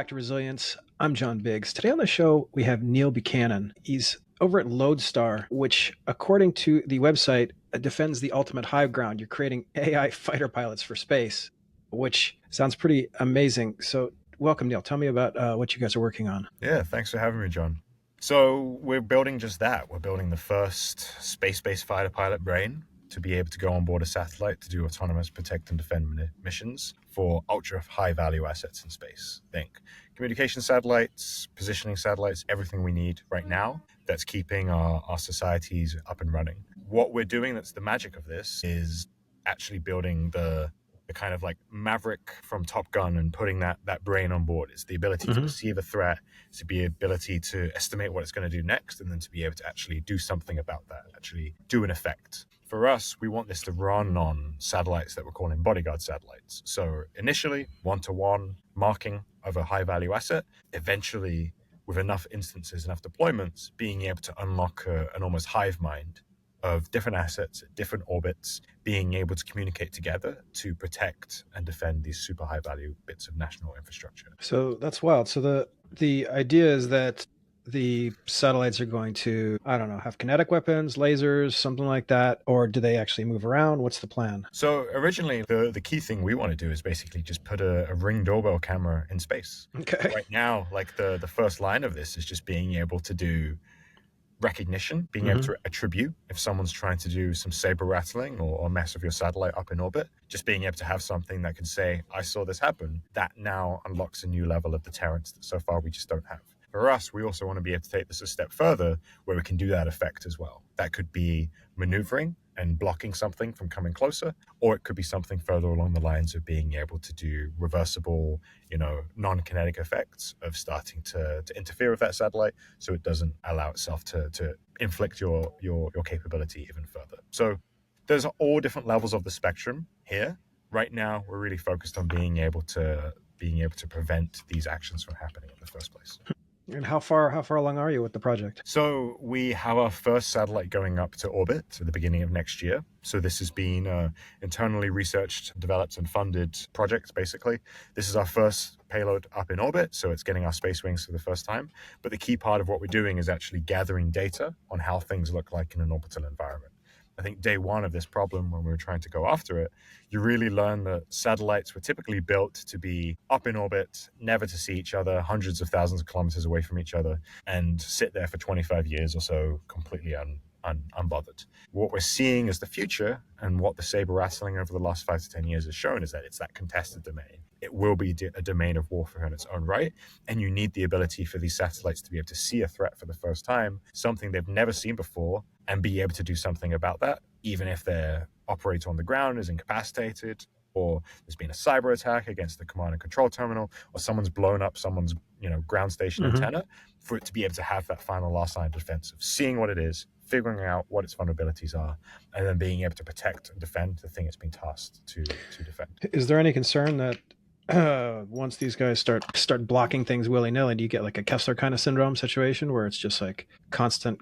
back to Resilience. I'm John Biggs. Today on the show, we have Neil Buchanan. He's over at Lodestar, which, according to the website, defends the ultimate high ground. You're creating AI fighter pilots for space, which sounds pretty amazing. So, welcome, Neil. Tell me about what you guys are working on. Yeah, thanks for having me, John. So we're building just that. We're building the first space-based fighter pilot brain to be able to go on board a satellite to do autonomous protect and defend missions for ultra high value assets in space. Think communication satellites, positioning satellites, everything we need right now that's keeping our societies up and running. What we're doing that's the magic of this is actually building the kind of like Maverick from Top Gun and putting that brain on board. It's the ability to perceive a threat, it's the ability to estimate what it's going to do next, and then to be able to actually do something about that, actually do an effect. For us, we want this to run on satellites that we're calling bodyguard satellites. So initially, one-to-one marking of a high-value asset, eventually, with enough instances, enough deployments, being able to unlock an almost hive mind of different assets at different orbits, being able to communicate together to protect and defend these super high value bits of national infrastructure. So that's wild. So the idea is that the satellites are going to, I don't know, have kinetic weapons, lasers, something like that, or do they actually move around? What's the plan? So originally, the key thing we want to do is basically just put a Ring doorbell camera in space. Okay. Right now, like the first line of this is just being able to do recognition, being able to attribute if someone's trying to do some saber rattling or mess with your satellite up in orbit. Just being able to have something that can say, I saw this happen, that now unlocks a new level of deterrence that so far we just don't have. For us, we also want to be able to take this a step further where we can do that effect as well. That could be maneuvering and blocking something from coming closer, or it could be something further along the lines of being able to do reversible, non-kinetic effects of starting to interfere with that satellite so it doesn't allow itself to inflict your capability even further. So there's all different levels of the spectrum here. Right now, we're really focused on being able to prevent these actions from happening in the first place. And how far along are you with the project? So we have our first satellite going up to orbit at the beginning of next year. So this has been internally researched, developed, and funded project, basically. This is our first payload up in orbit, so it's getting our space wings for the first time. But the key part of what we're doing is actually gathering data on how things look like in an orbital environment. I think day one of this problem, when we were trying to go after it, you really learn that satellites were typically built to be up in orbit, never to see each other, hundreds of thousands of kilometers away from each other, and sit there for 25 years or so completely unbothered. What we're seeing as the future, and what the saber rattling over the last 5 to 10 years has shown, is that it's that contested domain. It will be a domain of warfare in its own right, and you need the ability for these satellites to be able to see a threat for the first time, something they've never seen before, and be able to do something about that, even if their operator on the ground is incapacitated, or there's been a cyber attack against the command and control terminal, or someone's blown up someone's ground station antenna, for it to be able to have that final last line of defense of seeing what it is, figuring out what its vulnerabilities are, and then being able to protect and defend the thing it's been tasked to defend. Is there any concern that once these guys start blocking things willy-nilly, do you get like a Kessler kind of syndrome situation where it's just like constant?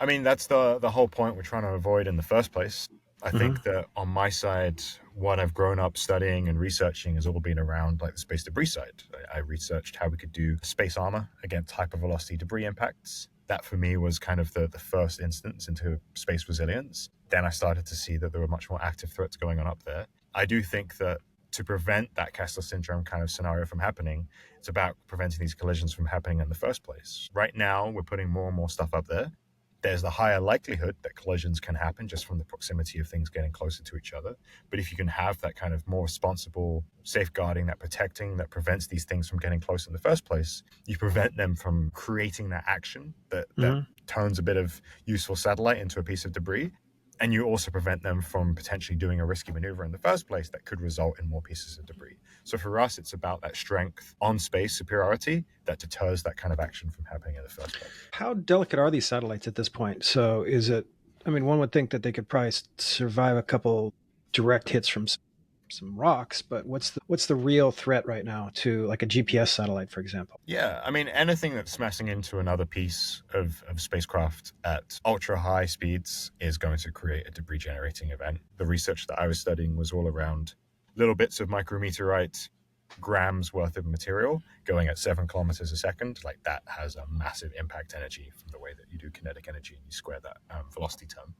I mean, that's the whole point we're trying to avoid in the first place. I think that on my side, what I've grown up studying and researching has all been around like the space debris side. I researched how we could do space armor against hypervelocity debris impacts. That for me was kind of the first instance into space resilience. Then I started to see that there were much more active threats going on up there. I do think that to prevent that Kessler syndrome kind of scenario from happening, it's about preventing these collisions from happening in the first place. Right now, we're putting more and more stuff up there. There's the higher likelihood that collisions can happen just from the proximity of things getting closer to each other. But if you can have that kind of more responsible safeguarding, that protecting, that prevents these things from getting close in the first place, you prevent them from creating that action that turns a bit of useful satellite into a piece of debris. And you also prevent them from potentially doing a risky maneuver in the first place that could result in more pieces of debris. So for us, it's about that strength on space superiority that deters that kind of action from happening in the first place. How delicate are these satellites at this point? So is it, I mean, one would think that they could probably survive a couple direct hits from some rocks, but what's the real threat right now to like a GPS satellite, for example? Yeah, I mean, anything that's smashing into another piece of spacecraft at ultra high speeds is going to create a debris generating event. The research that I was studying was all around little bits of micrometeorite grams worth of material going at 7 kilometers a second, like that has a massive impact energy from the way that you do kinetic energy and you square that velocity term.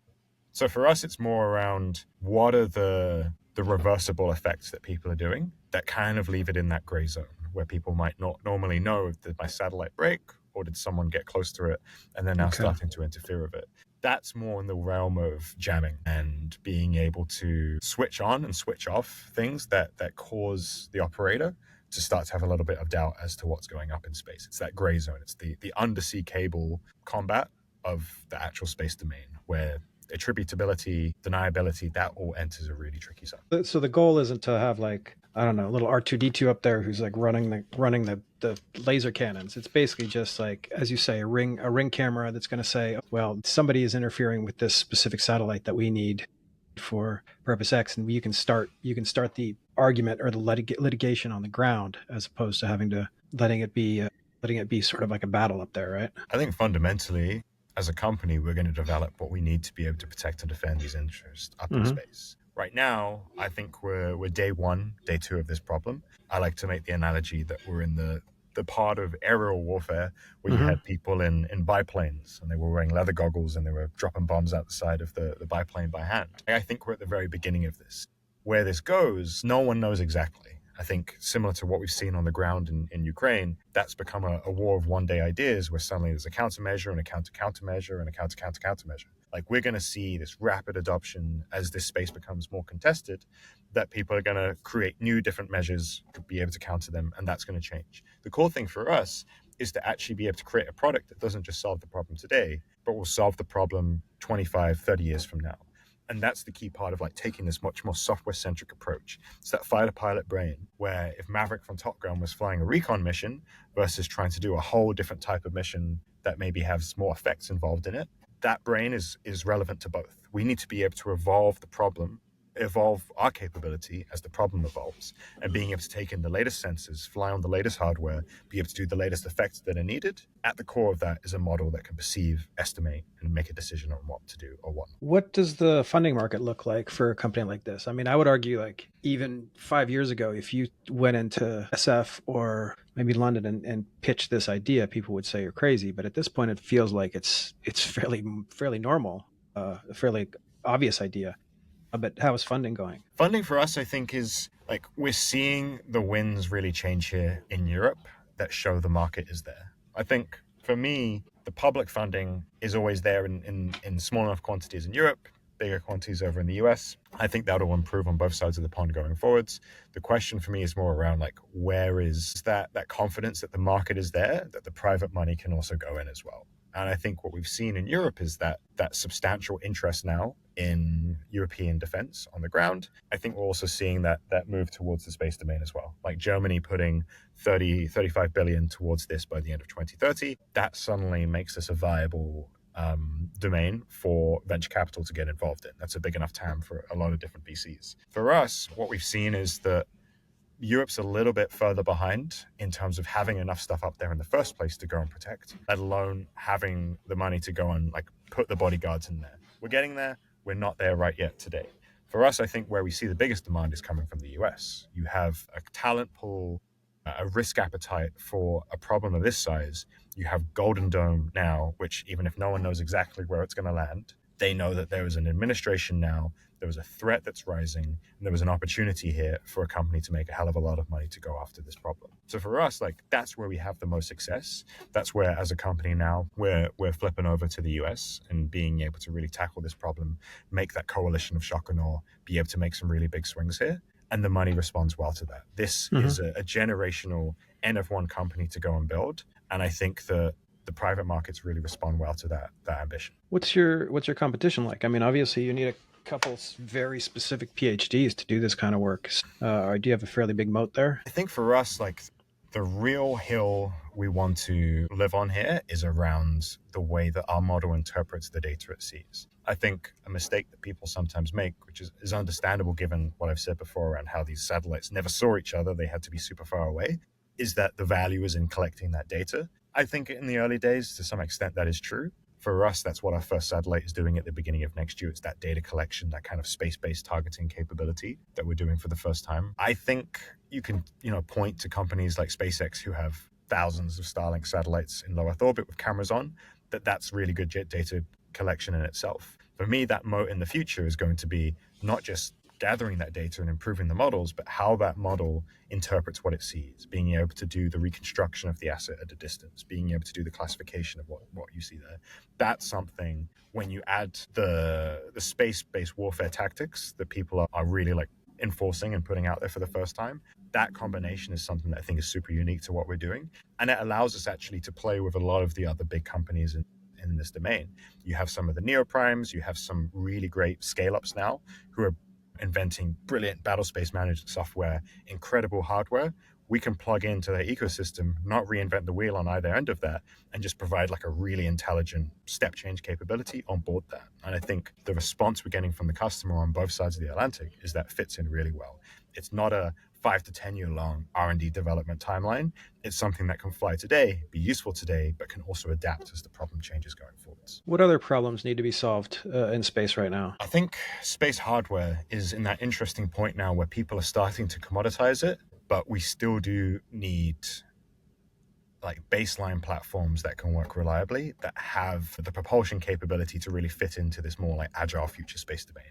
So for us, it's more around what are the reversible effects that people are doing that kind of leave it in that gray zone where people might not normally know, did my satellite break or did someone get close to it and they're now starting to interfere with it. That's more in the realm of jamming and being able to switch on and switch off things that cause the operator to start to have a little bit of doubt as to what's going up in space. It's that gray zone. It's the undersea cable combat of the actual space domain where attributability, deniability, that all enters a really tricky zone. So the goal isn't to have like, I don't know, a little R2D2 up there who's like running the laser cannons. It's basically just like, as you say, a ring camera that's going to say, well, somebody is interfering with this specific satellite that we need for purpose X, and you can start the argument or the litigation on the ground as opposed to having to letting it be sort of like a battle up there, right? I think fundamentally, as a company, we're going to develop what we need to be able to protect and defend these interests up in space. Right now, I think we're day 1, day 2 of this problem. I like to make the analogy that we're in the part of aerial warfare where you had people in biplanes and they were wearing leather goggles and they were dropping bombs out the side of the biplane by hand. I think we're at the very beginning of this. Where this goes, no one knows exactly. I think similar to what we've seen on the ground in Ukraine, that's become a war of one-day ideas where suddenly there's a countermeasure and a countermeasure and a countermeasure. Like we're going to see this rapid adoption as this space becomes more contested, that people are going to create new different measures to be able to counter them, and that's going to change. The cool thing for us is to actually be able to create a product that doesn't just solve the problem today, but will solve the problem 25, 30 years from now. And that's the key part of like taking this much more software-centric approach. It's that fighter pilot brain where if Maverick from Top Gun was flying a recon mission versus trying to do a whole different type of mission that maybe has more effects involved in it, that brain is relevant to both. We need to be able to evolve our capability as the problem evolves, and being able to take in the latest sensors, fly on the latest hardware, be able to do the latest effects that are needed. At the core of that is a model that can perceive, estimate, and make a decision on what to do or what. What does the funding market look like for a company like this? I mean, I would argue like even 5 years ago, if you went into SF or maybe London and pitched this idea, people would say you're crazy. But at this point, it feels like it's fairly normal, a fairly obvious idea. But how is funding going? Funding for us, I think, is like we're seeing the winds really change here in Europe that show the market is there. I think for me, the public funding is always there in small enough quantities in Europe, bigger quantities over in the US. I think that'll improve on both sides of the pond going forwards. The question for me is more around like, where is that confidence that the market is there, that the private money can also go in as well. And I think what we've seen in Europe is that substantial interest now in European defense on the ground. I think we're also seeing that move towards the space domain as well. Like Germany putting 35 billion towards this by the end of 2030. That suddenly makes this a viable domain for venture capital to get involved in. That's a big enough TAM for a lot of different VCs. For us, what we've seen is that Europe's a little bit further behind in terms of having enough stuff up there in the first place to go and protect, let alone having the money to go and like put the bodyguards in there. We're getting there. We're not there right yet today. For us, I think where we see the biggest demand is coming from the US. You have a talent pool, a risk appetite for a problem of this size. You have Golden Dome now, which even if no one knows exactly where it's going to land, they know that there is an administration now, there was a threat that's rising, and there was an opportunity here for a company to make a hell of a lot of money to go after this problem. So for us, like that's where we have the most success. That's where, as a company now, we're flipping over to the US and being able to really tackle this problem, make that coalition of shock and awe, be able to make some really big swings here. And the money responds well to that. This is a generational N of one company to go and build. And I think the private markets really respond well to that ambition. What's your competition like? I mean, obviously you need a couple very specific PhDs to do this kind of work. Do you have a fairly big moat there? I think for us, like the real hill we want to live on here is around the way that our model interprets the data it sees. I think a mistake that people sometimes make, which is understandable given what I've said before around how these satellites never saw each other, they had to be super far away, is that the value is in collecting that data. I think in the early days, to some extent, that is true. For us, that's what our first satellite is doing at the beginning of next year. It's that data collection, that kind of space-based targeting capability that we're doing for the first time. I think you can, point to companies like SpaceX who have thousands of Starlink satellites in low Earth orbit with cameras on, that's really good data collection in itself. For me, that moat in the future is going to be not just gathering that data and improving the models, but how that model interprets what it sees, being able to do the reconstruction of the asset at a distance, being able to do the classification of what you see there. That's something, when you add the space-based warfare tactics that people are really like enforcing and putting out there for the first time, that combination is something that I think is super unique to what we're doing. And it allows us actually to play with a lot of the other big companies in this domain. You have some of the neoprimes, you have some really great scale-ups now who are inventing brilliant battle space management software, incredible hardware. We can plug into their ecosystem, not reinvent the wheel on either end of that, and just provide like a really intelligent step change capability on board that. And I think the response we're getting from the customer on both sides of the Atlantic is that fits in really well. It's not a 5 to 10 year long R&D development timeline. It's something that can fly today, be useful today, but can also adapt as the problem changes going forwards. What other problems need to be solved in space right now? I think space hardware is in that interesting point now where people are starting to commoditize it, but we still do need like baseline platforms that can work reliably, that have the propulsion capability to really fit into this more like agile future space domain.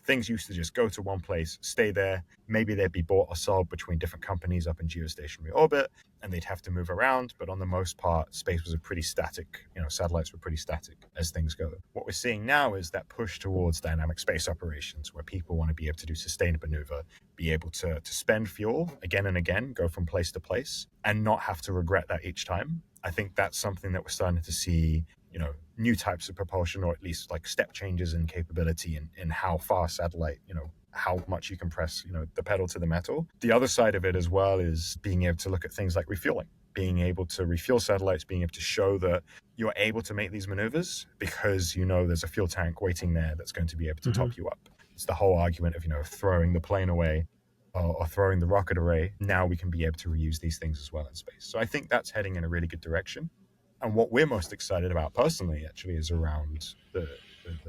Things used to just go to one place, stay there. Maybe they'd be bought or sold between different companies up in geostationary orbit, and they'd have to move around. But on the most part, space was a pretty static, satellites were pretty static as things go. What we're seeing now is that push towards dynamic space operations, where people want to be able to do sustained maneuver, be able to spend fuel again and again, go from place to place, and not have to regret that each time. I think that's something that we're starting to see, new types of propulsion, or at least like step changes in capability in how far satellite, how much you can press, the pedal to the metal. The other side of it as well is being able to look at things like refueling, being able to refuel satellites, being able to show that you're able to make these maneuvers because, there's a fuel tank waiting there that's going to be able to top you up. It's the whole argument of, throwing the plane away or throwing the rocket array. Now we can be able to reuse these things as well in space. So I think that's heading in a really good direction. And what we're most excited about personally, actually, is around the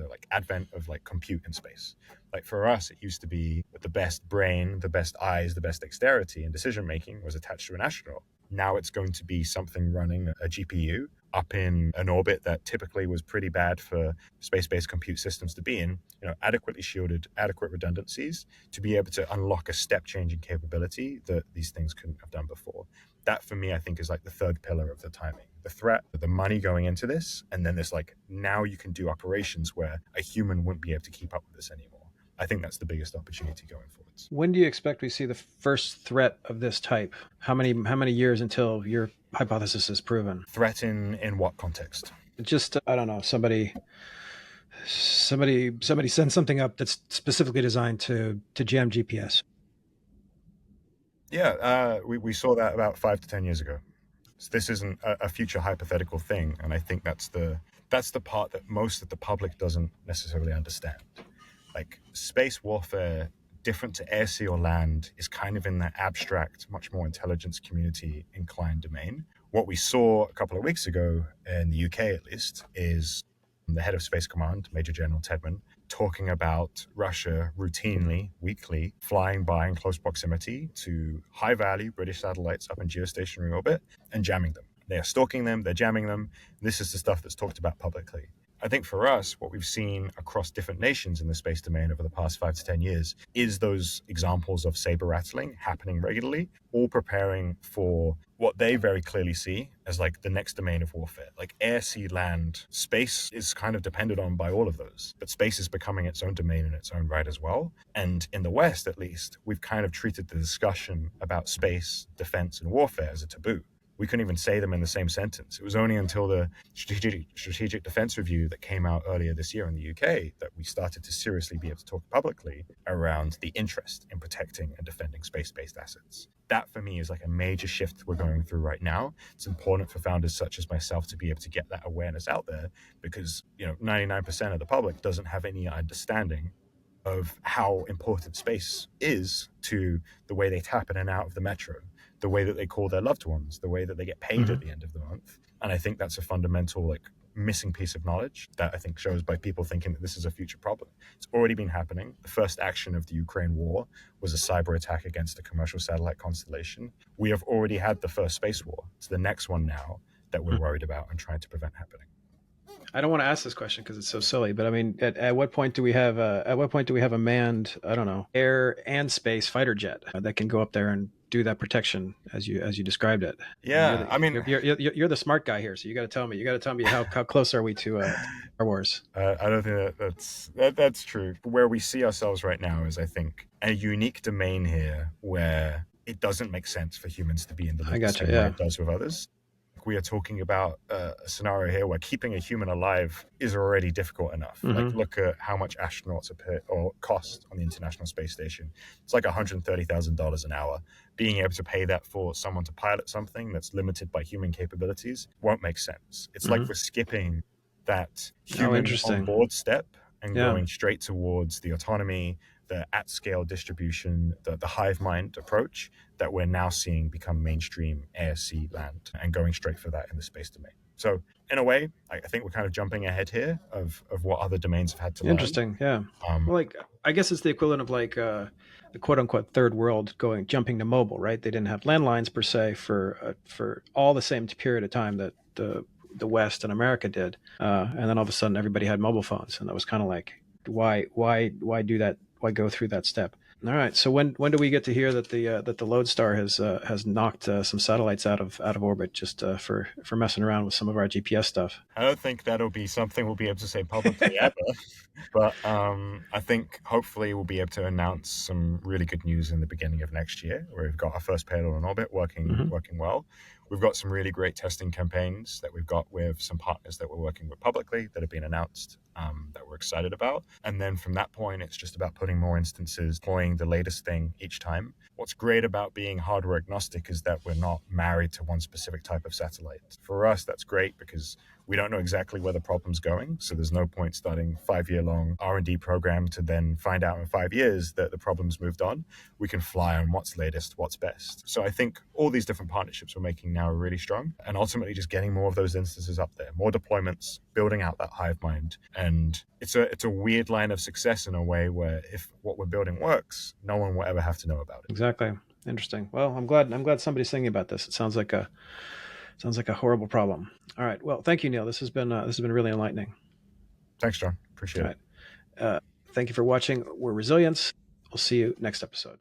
like advent of like compute in space. Like for us, it used to be that the best brain, the best eyes, the best dexterity and decision making was attached to an astronaut. Now it's going to be something running a GPU up in an orbit that typically was pretty bad for space-based compute systems to be in, adequately shielded, adequate redundancies to be able to unlock a step-changing capability that these things couldn't have done before. That for me, I think, is like the third pillar of the timing. The threat, the money going into this, and then this like, now you can do operations where a human wouldn't be able to keep up with this anymore. I think that's the biggest opportunity going forwards. When do you expect we see the first threat of this type? How many years until your hypothesis is proven? Threat in what context? Just, I don't know, somebody sends something up that's specifically designed to jam GPS. Yeah, we saw that about 5 to 10 years ago. So this isn't a future hypothetical thing, and I think that's the part that most of the public doesn't necessarily understand. Like space warfare, different to air, sea, or land, is kind of in that abstract, much more intelligence community inclined domain. What we saw a couple of weeks ago, in the UK at least, is the head of Space Command, Major General Tedman, talking about Russia routinely, weekly, flying by in close proximity to high-value British satellites up in geostationary orbit and jamming them. They are stalking them, they're jamming them. This is the stuff that's talked about publicly. I think for us, what we've seen across different nations in the space domain over the past 5 to 10 years is those examples of saber rattling happening regularly, all preparing for what they very clearly see as like the next domain of warfare. Like air, sea, land, space is kind of depended on by all of those, but space is becoming its own domain in its own right as well. And in the West, at least, we've kind of treated the discussion about space, defense, and warfare as a taboo. We couldn't even say them in the same sentence. It was only until the Strategic Defense Review that came out earlier this year in the UK that we started to seriously be able to talk publicly around the interest in protecting and defending space-based assets. That for me is like a major shift we're going through right now. It's important for founders such as myself to be able to get that awareness out there because 99% of the public doesn't have any understanding of how important space is to the way they tap in and out of the metro, the way that they call their loved ones, the way that they get paid at the end of the month. And I think that's a fundamental missing piece of knowledge that I think shows by people thinking that this is a future problem. It's already been happening. The first action of the Ukraine war was a cyber attack against a commercial satellite constellation. We have already had the first space war. It's the next one now that we're worried about and trying to prevent happening. I don't want to ask this question because it's so silly, but I mean, at what point do we have a manned, I don't know, air and space fighter jet that can go up there and do that protection as you described it? Yeah, I mean, you're the smart guy here, so you got to tell me. You got to tell me how close are we to Star Wars? I don't think that's true. Where we see ourselves right now is, I think, a unique domain here where it doesn't make sense for humans to be in the loop the same way it does with others. We are talking about a scenario here where keeping a human alive is already difficult enough. Like, look at how much astronauts cost on the International Space Station. It's like $130,000 an hour. Being able to pay that for someone to pilot something that's limited by human capabilities won't make sense. It's like we're skipping that human on board step and going straight towards the autonomy, the at-scale distribution, the hive mind approach that we're now seeing become mainstream air, sea, land, and going straight for that in the space domain. So in a way, I think we're kind of jumping ahead here of what other domains have had to learn. Interesting, yeah. Well, like, I guess it's the equivalent of like the quote-unquote third world jumping to mobile, right? They didn't have landlines per se for all the same period of time that the West and America did, and then all of a sudden everybody had mobile phones, and that was kind of like, why do that? Why go through that step? All right. So when do we get to hear that the Lodestar has knocked some satellites out of orbit just for messing around with some of our GPS stuff? I don't think that'll be something we'll be able to say publicly ever, but I think hopefully we'll be able to announce some really good news in the beginning of next year, where we've got our first payload in orbit working well. We've got some really great testing campaigns that we've got with some partners that we're working with publicly that have been announced that we're excited about. And then from that point, it's just about putting more instances, deploying the latest thing each time. What's great about being hardware agnostic is that we're not married to one specific type of satellite. For us, that's great because we don't know exactly where the problem's going. So there's no point starting a 5-year-long R&D program to then find out in 5 years that the problem's moved on. We can fly on what's latest, what's best. So I think all these different partnerships we're making now are really strong, and ultimately just getting more of those instances up there, more deployments, building out that hive mind. And it's a weird line of success in a way where if what we're building works, no one will ever have to know about it. Exactly. Interesting. Well, I'm glad somebody's thinking about this. It sounds like a horrible problem. All right. Well, thank you, Neil. This has been really enlightening. Thanks, John. Appreciate it. Thank you for watching. We're Resilience. We'll see you next episode.